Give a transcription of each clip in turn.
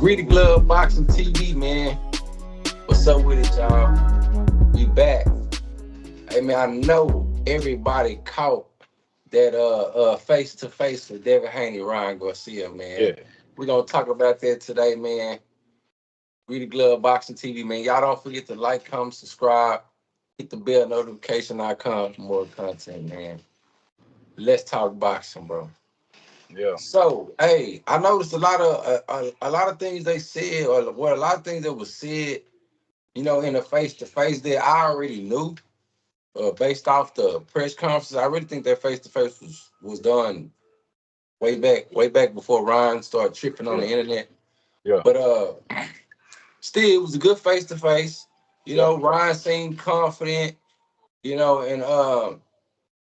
Greedy Glove Boxing TV, man. What's up with it, y'all? We back. Hey, man, I know everybody caught that face to face with Devin Haney, Ryan Garcia, man. Yeah. We're gonna talk about that today, man. Greedy Glove Boxing TV, man. Y'all don't forget to like, comment, subscribe, hit the bell notification icon for more content, man. Let's talk boxing, bro. Yeah. So, hey, I noticed a lot of things they said, or a lot of things that was said, in the face to face that I already knew, based off the press conferences. I really think that face to face was done way back before Ryan started tripping on the Yeah. internet. Yeah. But still, it was a good face to face. Yeah. Ryan seemed confident. And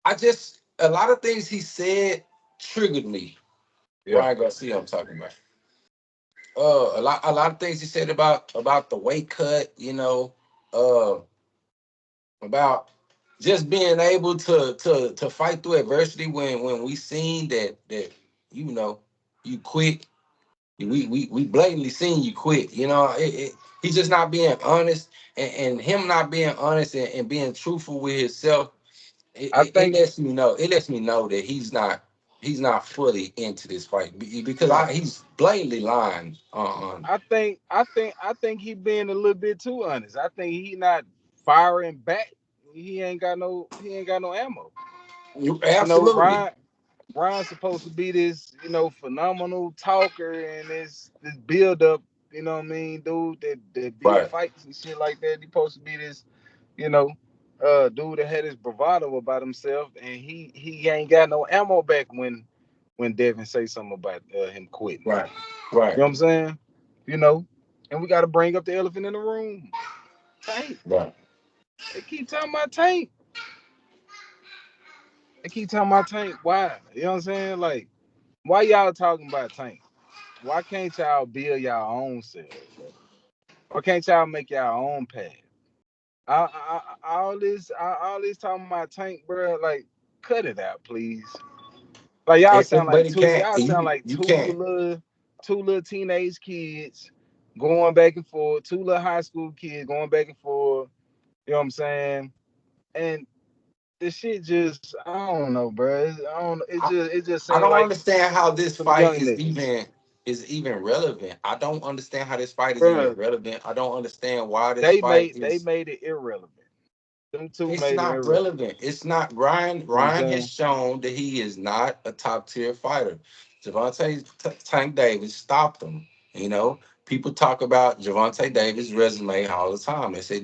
I just a lot of things he said triggered me. Yeah. Ryan Garcia, I'm talking about. A lot of things he said about the weight cut, uh about just being able to fight through adversity when we seen that you know you quit. We blatantly seen you quit. He's just not being honest, and him not being honest and being truthful with himself. It, I it, it think lets me know that he's not fully into this fight because no. he's blatantly lying on. I think he being a little bit too honest. I think he not firing back. He ain't got no ammo. You know, Absolutely. Ryan's supposed to be this, phenomenal talker and this build up, what I mean, dude that build Right. fights and shit like that. He supposed to be this, you know, dude that had his bravado about himself, and he ain't got no ammo back when Devin say something about him quitting. Right. You know Right. what I'm saying? You know, and we got to bring up the elephant in the room. Tank. Right. They keep talking about Tank. They keep talking about Tank. Why? You know what I'm saying? Like, why y'all talking about Tank? Why can't y'all build y'all own selves, bro? Why can't y'all make y'all own path? All this talking about Tank, bro. Like, cut it out, please. Like But it can't. y'all sound like You can't. two little teenage kids going back and forth, two little high school kids going back and forth. You know what I'm saying? And this shit just, I don't know, bro. I don't. It just I seemed don't like understand how this some fight young is niggas, even relevant. I don't understand how this fight is even bro. relevant. I don't understand why this They fight made they is. made it irrelevant. Them two It's made it not irrelevant. relevant. It's not. Ryan You know what I'm Ryan has saying? shown that he is not a top tier fighter. Javante Tank Davis stopped him. You know, people talk about Javante Davis' resume all the time. They say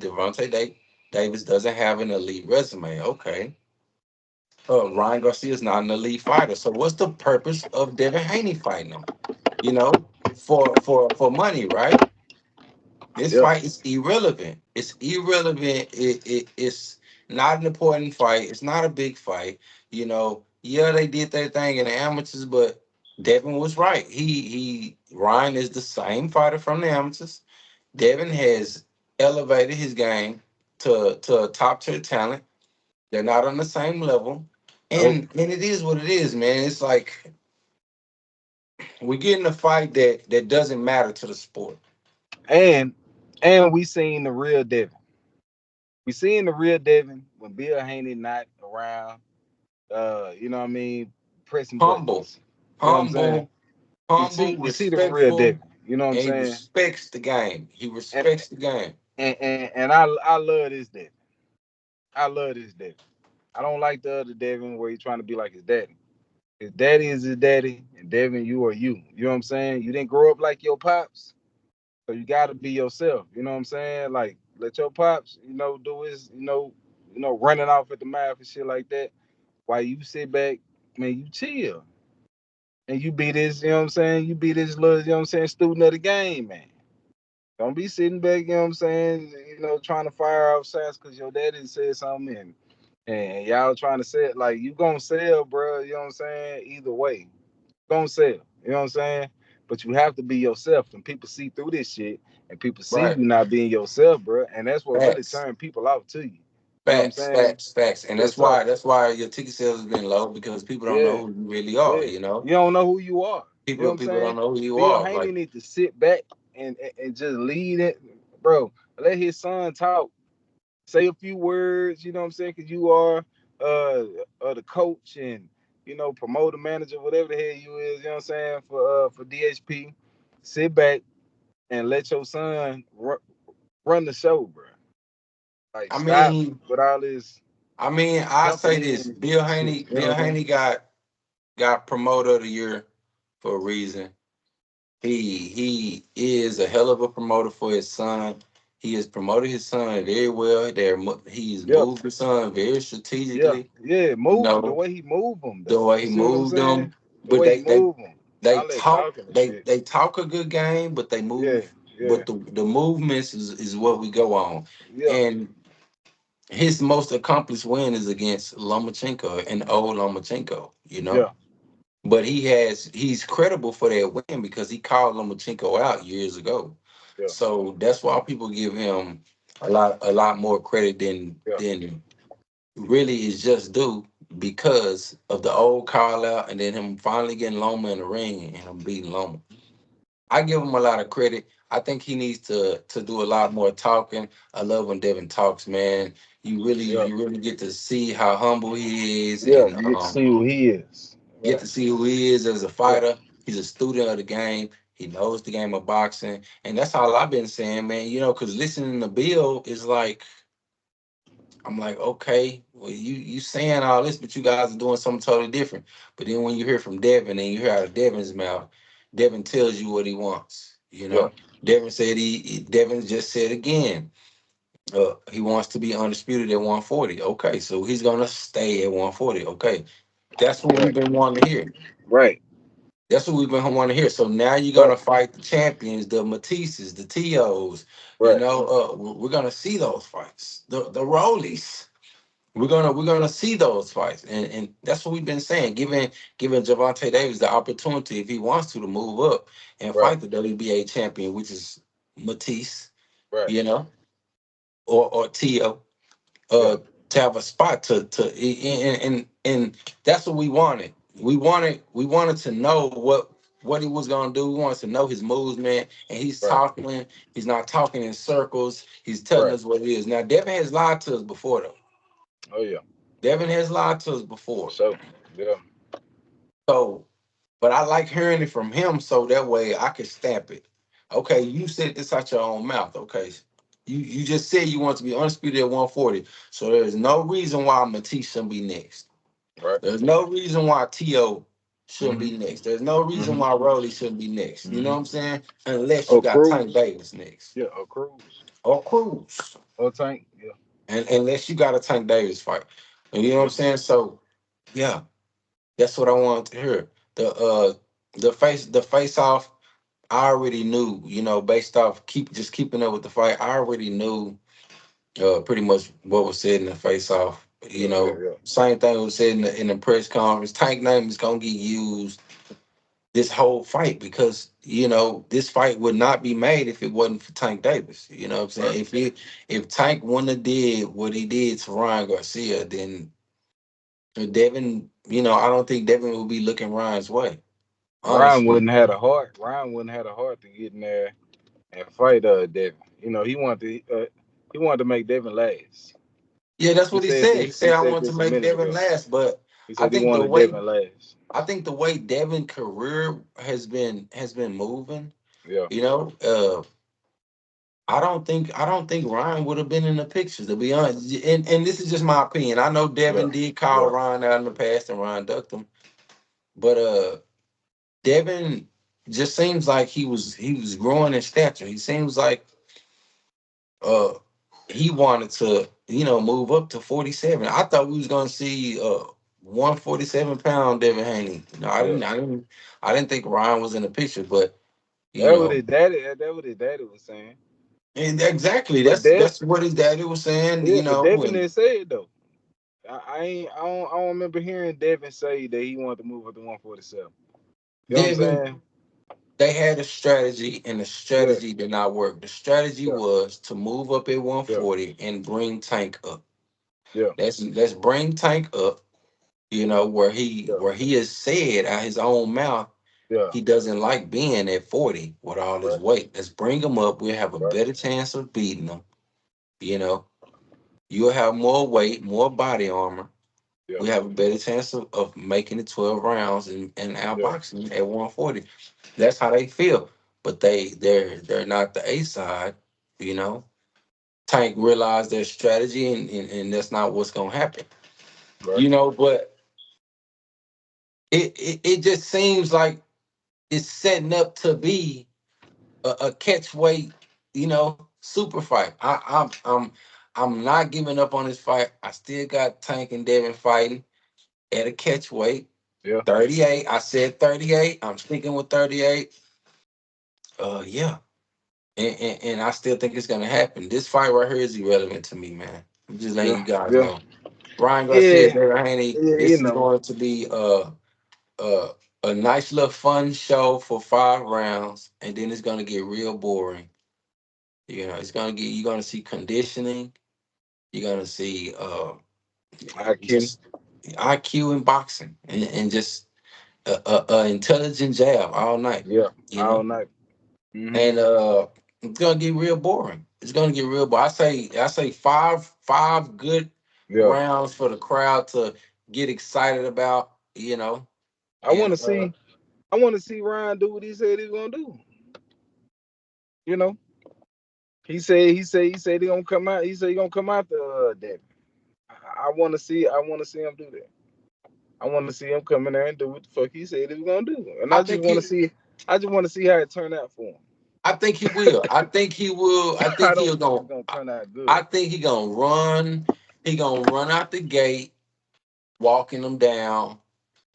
Davis doesn't have an elite resume. Okay, Ryan Garcia is not an elite fighter. So what's the purpose of Devin Haney fighting him? For money, right? This Yep. fight is irrelevant. It's irrelevant. It's not an important fight. It's not a big fight. Yeah, they did their thing in the amateurs, but Devin was right. He Ryan is the same fighter from the amateurs. Devin has elevated his game to a top tier talent. They're not on the same level. Nope. And it is what it is, man. It's like we're getting a fight that doesn't matter to the sport. And we seen the real Devin. We seen the real Devin when Bill Haney not around. You know what I mean, pressing Humble, buttons. You know what I'm saying? humble, humble, We see the real respectful, Devin. You know what I'm and he saying? respects the game. He And respects the game. I love this Devin. I love this Devin. I don't like the other Devin where he's trying to be like his daddy. His daddy is his daddy, and Devin, you are you. You know what I'm saying? You didn't grow up like your pops, so you got to be yourself. You know what I'm saying? Like let your pops, do his, running off at the mouth and shit like that. While you sit back, man, you chill and you be this. You know what I'm saying? You be this little, student of the game, man. Don't be sitting back. You know what I'm saying? Trying to fire off shots because your daddy said something and y'all trying to sell. Like you gonna sell, bro. You know what I'm saying? Either way, gonna sell. You know what I'm saying? But you have to be yourself, and people see through this shit, and people see Right. you not being yourself, bro. And that's what really Facts. turned people off to you. You know what I'm Facts. saying? Facts. Facts. And Yeah, that's so why your ticket sales has been low because people don't yeah, know who you really are, yeah. you know? You don't know who you are. You know what I'm People don't saying? know who you Bill are. Haney Like, need to sit back and just lead it, bro. Let his son talk, say a few words. You know what I'm saying? Because you are the coach and promoter manager, whatever the hell you is. You know what I'm saying? For DHP, sit back and let your son run the show, bro. Like I stop mean, with all this I say jumping this: in and shit. You know Bill what I'm saying? Haney got promoter of the year for a reason. He is a hell of a promoter for his son. He has promoted his son very well. He's Yeah, moved his son very yeah, strategically. yeah. You Move him the know, way he move him the though. way You he see what I'm moved them, saying? The but way he move him, they all that talk talking and shit. they talk a good game, but they Yeah, move. yeah, But the movements is what we go on. yeah, And his most accomplished win is against Lomachenko and old Lomachenko. You know, yeah, but he's credible for that win because he called Lomachenko out years ago. yeah, So that's why people give him a lot more credit yeah, than really is just due because of the old call out and then him finally getting Loma in the ring and him beating Loma. I give him a lot of credit. I think he needs to do a lot more talking. I love when Devin talks, man. yeah, You really get to see how humble he is, yeah. and You get to see who he is. get Right. to see who he is as a Yeah, fighter. He's a student of the game. He knows the game of boxing, and that's all I've been saying, man. You know, because listening to Bill is like I'm like, okay, well, you saying all this, but you guys are doing something totally different. But then when you hear from Devin and you hear out of Devin's mouth, Devin tells you what he wants. You yeah, know, Devin just said again, he wants to be undisputed at 140. Okay, so he's gonna stay at 140. Okay, that's what we've right, been wanting to hear. right, That's what we've been wanting to hear. So now you're right, gonna fight the champions, the Matisses, the Tos. You right, know, we're gonna see those fights. The Rollies. We're gonna see those fights, and that's what we've been saying. Giving Javante Davis the opportunity, if he wants to move up and right, fight the WBA champion, which is Matisse, right. you know, or Tio, Yeah, to have a spot and that's what we wanted. We wanted to know what he was gonna do. We wanted to know his moves, man. And he's right, talking. He's not talking in circles. He's telling right. us what it is. Now, Devin has lied to us before, though. Oh yeah, Devin has lied to us for before. sure. Yeah, So, but I like hearing it from him so that way I can stamp it. Okay, you said this out your own mouth. Okay. You just said you want to be undisputed at 140. So there's no reason why Matisse shouldn't be next. right. There's no reason why T.O. shouldn't be Mhm, next. There's no reason mhm, why Rolly shouldn't be next. You know mhm. what I'm saying? Unless you Oh, got Tank Cruz. Davis next. Yeah, oh Cruz. Or Cruz. Oh, Tank. Yeah, And unless you got a Tank Davis fight. And you know what I'm yeah, saying? So yeah, that's what I wanted to hear. The face off, I already knew, based off keeping up with the fight, I already knew pretty much what was said in the face off. yeah, yeah, yeah. Same thing was said in the press conference. Tank name is gonna get used this whole fight because this fight would not be made if it wasn't for Tank Davis. You know what I'm Right. saying? If Tank wouldn't have did what he did to Ryan Garcia, then Devin, I don't think Devin would be looking Ryan's way. Ryan Honestly. wouldn't have a heart. Ryan wouldn't have a heart to get in there and fight Devin. He wanted to make Devin last. Yeah, that's He what he said said. He this. He said I said want to this a make minute Devin ago. last, but He I said he think the wanted way Devin last. I think the way Devin career has been moving, Yeah. you know, I don't think Ryan would have been in the pictures to be honest. And this is just my opinion. I know Yeah. Devin did call Yeah. Ryan out in the past and Ryan ducked him, but Devin just seems like he was growing in stature. He seems like uh he wanted to move up to 47. I thought we was gonna see 147-pound Devin Haney. Yeah. I didn't think Ryan was in the picture, but you That what know his daddy. That what his daddy was saying. and exactly But that's what his daddy was saying, yeah, but Devin and didn't say it though. I ain't. I don't remember hearing Devin say that he wanted to move up to 147. You know what I'm Devin, saying? they had a strategy and the Yeah. strategy did not work. The strategy Yeah. was to move up at Yeah. 140 and bring Tank up. Yeah. Let's bring Tank up, where he Yeah. where he has said out his own mouth Yeah. He doesn't like being at 40 with all his Right. weight. Let's bring him up. We'll have a Right. better chance of beating him. You know, you'll have more weight, more body armor. Yeah. We have a better chance of making it 12 rounds and Yeah. outboxing at 140. That's how they feel. But they're not the A side, you know. Tank realized their strategy and that's not what's gonna happen. Right. You know, but it just seems like it's setting up to be a catch weight, super fight. I'm not giving up on this fight. I still got Tank and Devin fighting at a catch weight. Yeah. 38. I said 38. I'm sticking with 38. Yeah. And I still think it's gonna happen. This fight right here is irrelevant to me, man. I'm just letting Yeah. you guys Yeah. know. Ryan Garcia, Yeah. Devin Haney, Yeah. You this is know. going to be uh, a nice little fun show for 5 rounds, and then it's gonna get real boring. It's gonna get you're gonna see conditioning, you're gonna see IQ. just IQ in boxing and just a intelligent jab all night, Yeah. you All know. night. Mm-hmm. And it's gonna get real boring. It's gonna get real boring. I say five good Yeah. rounds for the crowd to get excited about, I want and to see. I want to see Ryan do what he said he's gonna do. You know. He said he gonna come out. He said he gonna come out the that. I want to see. I want to see him do that. I want to see him come in there and do what the fuck he said he was gonna do. And I I just think want to he see. I just want to see how it turned out for him. I think he will. I think he will. I I think don't he'll think it's go. gonna turn out I good. think he gonna run. He gonna run out the gate, walking them down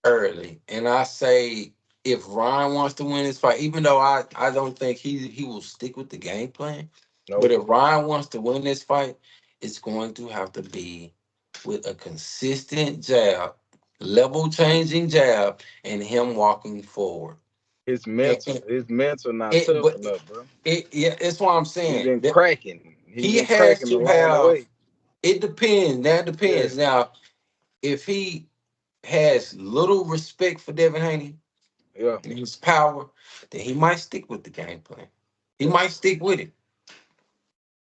early. And I say, if Ryan wants to win this fight, even though I don't think he will stick with the game plan, but Nope. if Ryan wants to win this fight, it's going to have to be with a consistent jab, level changing jab, and him walking forward. His And, mental, and his mental not it, tough but enough, bro. yeah, that's what I'm He saying. been That cracking. He he been has cracking to along the have. way. It depends. That Yeah. depends. Now, if he has little respect for Devin Haney Yeah. and his power, then he might stick with the game plan. He Yeah. might stick with it.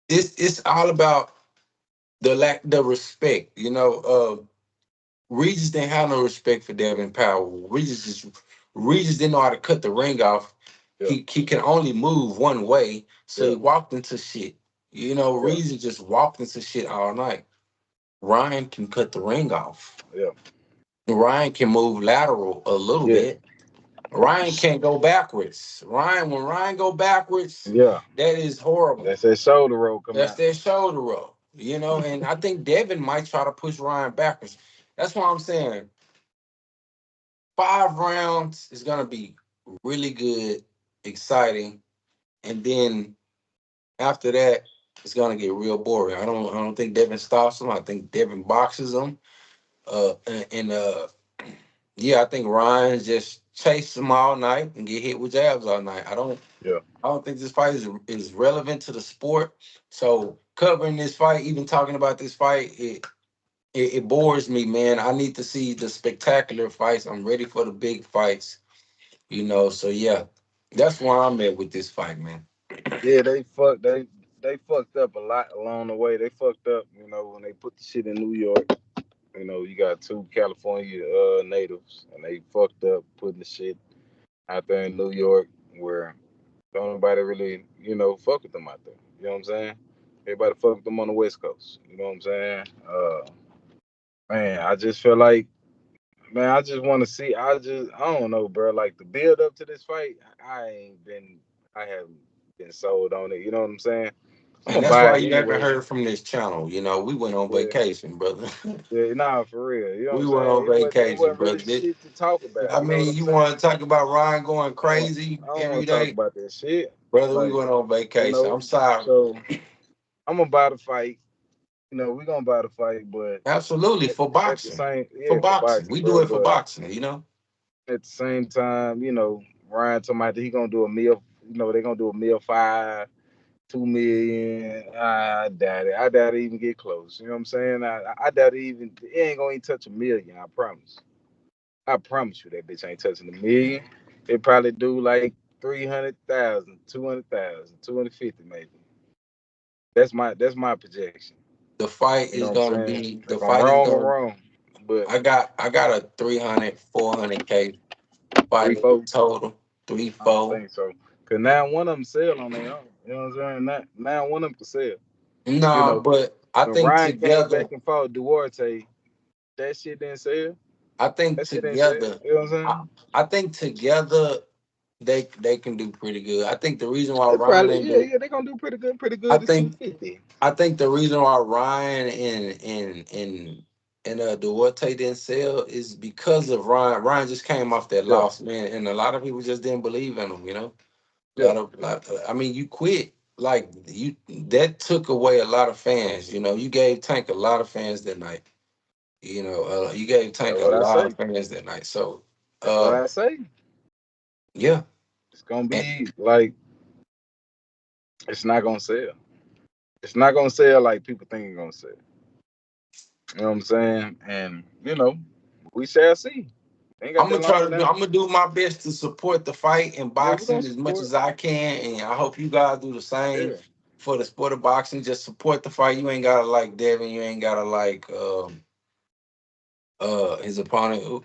It's all about the respect. Regis didn't have no respect for Devin Power. Regis didn't know how to cut the ring off. Yeah. He can only move one way, so Yeah. he walked into shit. Yeah. Regis just walked into shit all night. Ryan can cut the ring off. Yeah. Ryan can move lateral a little Yeah. bit. Ryan can't go backwards. When Ryan go backwards, Yeah. that is horrible. That's that shoulder roll come That's out. their shoulder roll. And I think Devin might try to push Ryan backwards. That's why I'm saying 5 rounds is gonna be really good, exciting, and then after that, it's gonna get real boring. I don't think Devin stops him. I think Devin boxes him. And yeah, I think Ryan just chased him all night and get hit with jabs all night. Yeah. I don't think this fight is relevant to the sport. So covering this fight, even talking about this fight, it bores me, man. I need to see the spectacular fights. I'm ready for the big fights. So yeah, that's where I'm at with this fight, man. Yeah. They fucked up a lot along the way. They fucked up, when they put the shit in New York. You got two California natives, and they fucked up putting the shit out there in New York where don't nobody really, fuck with them out there. You know what I'm saying? Everybody fuck with them on the West Coast. You know what I'm saying? Man, I just feel like, man, I just want to see. I don't know, bro. Like the build up to this fight, I haven't been sold on it. You know what I'm saying? I'm And gonna that's buy why it you haven't anyway. heard from this channel. We went on Yeah, vacation, brother. yeah, nah, for real. You know what We I'm went saying? on It vacation, wasn't really brother. shit to talk about. I You know what mean, I'm you saying? want to talk about Ryan going I crazy don't every want to talk day, about that shit. brother? We Like, went on you vacation. know, I'm sorry. so I'm gonna buy the fight. We're gonna buy the fight, but Absolutely for at the boxing, same, for yeah, for boxing. boxing, We do bro. it for But boxing. at the same time, Ryan talking about that he gonna do a meal. They gonna do a meal 5, 2 million. I doubt it. I doubt it even get close. You know what I'm saying? I doubt it even. It ain't gonna even touch a million. I promise. I promise you that bitch ain't touching a million. it probably do like 300,000, 200,000, 250 maybe. That's my projection. The fight You know is what I'm gonna saying? be the If I'm fight is wrong, I'm gonna. wrong. But I got a 300, 400K three, fight four, total, three, I don't four. think so. Cause now one of them sell on their own. You know what I'm saying? Now one of them can sell. You No, know, but I when think Ryan came together, back and fought Duarte, that shit didn't sell. I think That shit didn't sell. together, You know what I'm I, saying? I think together they can do pretty good. I think the reason why They Ryan probably and yeah, yeah, they gonna do pretty I good at think 250. I think the reason why Ryan and Duarte didn't sell is because of Ryan. Ryan just came off that Yeah, loss, man, and a lot of people just didn't believe in him. yeah. I mean, you quit like you that took away a lot of fans. You gave Tank a lot of fans that night. You gave That's Tank a what I lot say. of fans that night. So, That's what uh, I say. yeah, It's gonna and be like it's not gonna sell. It's not gonna sell like people think it's gonna sell. You know what I'm saying? And we shall see. Ain't got I'm that gonna try long to do. now. I'm gonna do my best to support the fight and Yeah, we're gonna boxing as much support. as I can, and I hope you guys do the same Yeah. for the sport of boxing. Just support the fight. You ain't gotta like Devin. You ain't gotta like his opponent.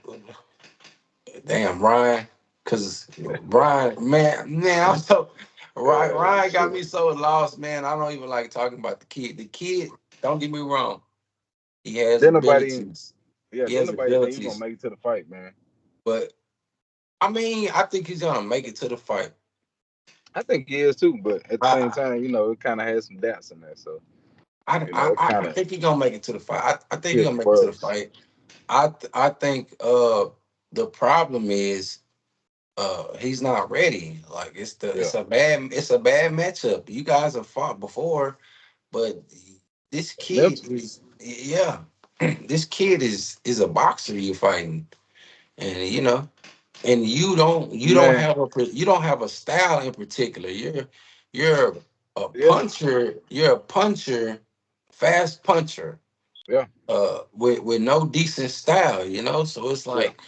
Damn, Ryan. Cause Ryan, man, I'm so Ryan got Shit. me so lost, man. I don't even like talking about the kid. The kid, don't get me wrong, he has Then nobody, abilities. yeah, He then has nobody think you gonna abilities, make it to the fight, man. but I mean, I think he's gonna make it to the fight. I think he is too, but at the same I time, it kind of has some doubts in there. So it I kind of think he's gonna make it to the fight. I think he's hit gonna the make it to the buzz. fight. I think the problem is he's not ready. Like Yeah, it's a bad matchup. You guys have fought before, but this it's kid mental, is yeah, this kid is a boxer you're fighting, and man. you don't have a style in particular. You're a Yeah, puncher. You're a puncher, fast puncher. yeah, With no decent style. So it's yeah, like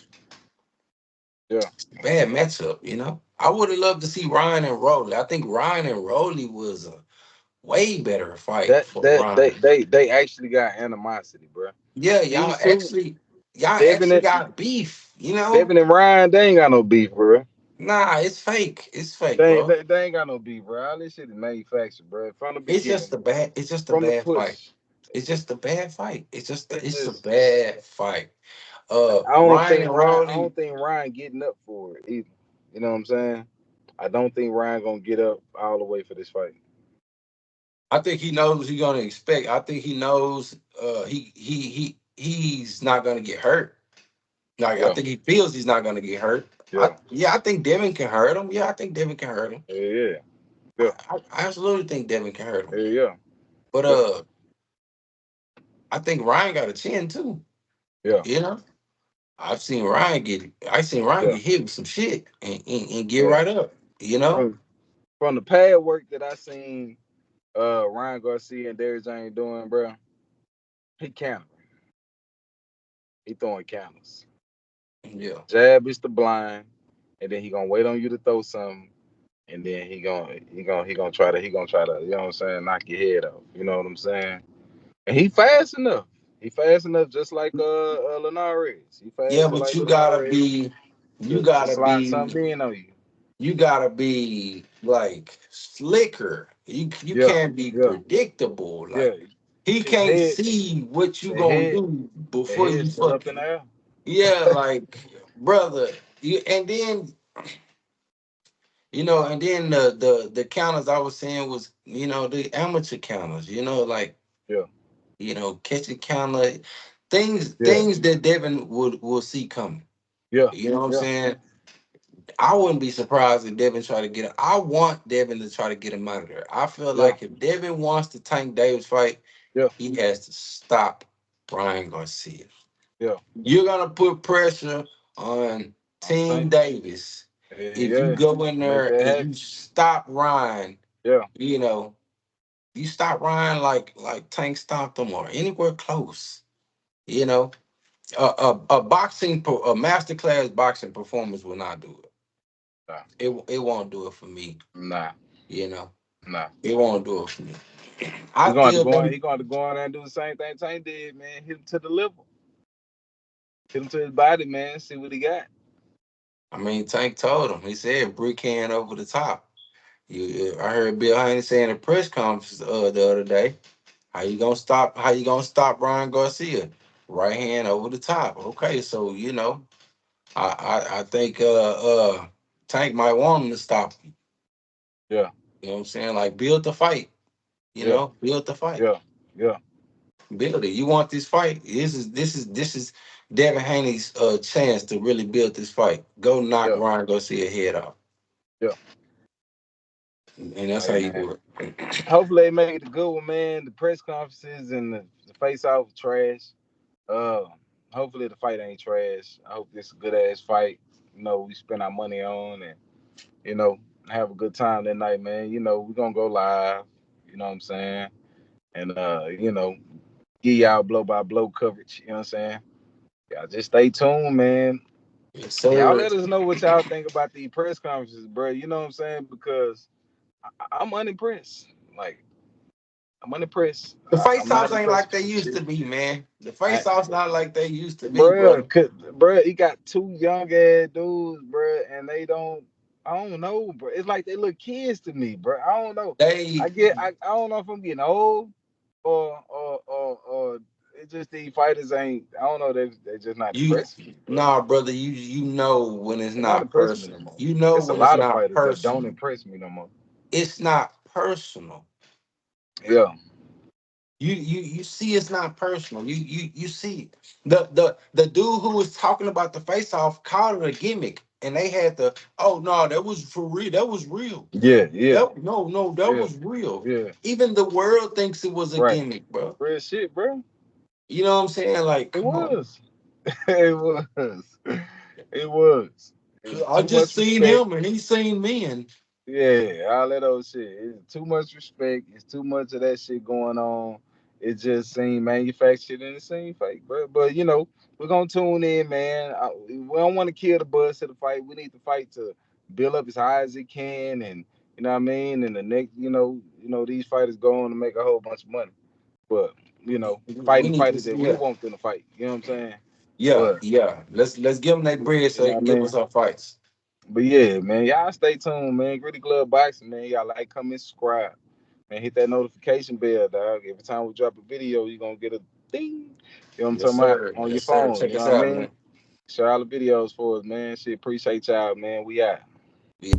yeah. bad matchup. I would have loved to see Ryan and Rolly. I think Ryan and Rolly was a way better fight That for that Ryan. they actually got animosity, bro. Yeah, These two, y'all Devin actually and got beef. Devin and Ryan, they ain't got no beef, bro. Nah, it's fake, bro. They ain't got no beef, bro. All this shit is manufactured, bro. From the It's just beginning, a bad it's just a from the bad fight. push, It's just a bad fight. it's It's a just. bad fight. I Ryan and don't Rolly, think Ryan getting up for it either. You know what I'm saying? I don't think Ryan gonna get up all the way for this fight. I think he knows what he's gonna expect. I think he knows he's not gonna get hurt. Like I Yeah, think he feels he's not gonna get hurt. yeah, I think Devin can hurt him. Yeah, I think Devin can hurt him. yeah, yeah, I absolutely think Devin can hurt him. yeah, But yeah, I think Ryan got a chin too. yeah, You know, I've seen Ryan yeah, get hit with some shit and get yeah. right up. You know, From from the pad work that I seen, Ryan Garcia and Derrick James doing, bro, he countering. He throwing counters. yeah. Jab is the blind, and then he gonna wait on you to throw something, and then he gonna try to you know what I'm saying, knock your head off. You know what I'm saying? And he fast enough. He fast enough, just like Linares. He Yeah, fast just but like Linares you to gotta slide be, something in on you. you gotta be like slicker. You Yeah, can't be yeah, predictable. yeah. Like he His can't head, see what you the gonna head, do the before head you still up in fucking the air. yeah. Like brother, and then the counters I was saying was the amateur counters. Like Yeah, catch a counter, yeah, things that Devin will see coming. yeah, You know what I'm yeah, saying? I wouldn't be surprised if Devin try to get him. I want Devin to try to get him out of there. I feel yeah, like if Devin wants to Tank Davis fight, yeah. he has to stop Brian Garcia. Yeah. You're gonna put pressure on I'm Team saying, Davis if you yeah, go in make there that and you happen. stop Ryan. Yeah, You know, you stop Ryan like Tank stopped him or anywhere close. You know, a masterclass boxing performance will not do it. it won't do it for me. Nah, You know, nah. it won't do it for me. He's I going to feel go on. maybe. He's going to go on there and do the same thing Tank did, man. Hit him to the liver, hit him to his body, man. See what he got. I mean, Tank told him. He said brick hand over the top. I heard Bill Haney saying in a press conference the other day. How you gonna stop? How you gonna stop Ryan Garcia? Right hand over the top. Okay, so I think Tank might want him to stop him. Yeah, You know what I'm saying? Like build the fight. yeah, Build the fight. yeah, yeah, Build it. You want this fight? This is Devin Haney's chance to really build this fight. Go knock yeah, Ryan Garcia head off, yeah. and that's how Hey, you man. do it. Hopefully they make it a good one, man. The press conferences and the face off trash. Uh, hopefully the fight ain't trash. I hope this a good ass fight. We spend our money on and you know have a good time that night, man. We're gonna go live. You know what I'm saying? And give y'all blow by blow coverage. You know what I'm saying? Y'all just stay tuned, man. Yes, Y'all sir. let us know what y'all think about these press conferences, bro. You know what I'm saying? Because I'm unimpressed. Like I'm unimpressed. The I'm face not offs ain't impressed like with they this used to shit. be, man. The I, face offs not like they used to be, bruh, brother. bruh, he got two young ass dudes, bruh, and they don't. I don't know, bro. It's like they look kids to me, bro. I don't know. They I don't know if I'm getting old or it's just these fighters ain't. I don't know. They just not you impressing me, bro. nah, brother. You know when it's They're not not impressing me no personal. more. You know It's a when it's lot of not fighters that don't personal. impress me no more. It's not personal. Yeah, You see it's not personal. You see the dude who was talking about the face off called it a gimmick, and they had the oh no, that was for real. That was real. yeah, yeah, That yeah, was real. yeah. Even the world thinks it was a Right. gimmick, bro. Real shit, bro. You know what I'm saying? Like, It come on. was. It was. It was. It's I too just much seen respect. him and he seen me, and Yeah, all that old shit. It's too much respect. It's too much of that shit going on. It just seemed manufactured and it seemed fake, bro. But we're gonna tune in, man. We don't want to kill the buzz of the fight. We need the fight to build up as high as it can, and you know what I mean. And the next, these fighters go on to make a whole bunch of money. But we fighting the need to fighters see. that we Yeah, want them to fight. You know what I'm saying? yeah, But yeah. Let's give them that bread you so know they what can I give us mean. our fights. But yeah, man, y'all stay tuned, man. Gritty Glove Boxing, man. Y'all like, comment, subscribe, man. Hit that notification bell, dog. Every time we drop a video, you're gonna get a ding. You know what I'm Yes, talking about sir. on your Yes, sir. phone. Check You know us what I out, mean? man. Share all the videos for us, man. Shit, appreciate y'all, man. We out. Yeah.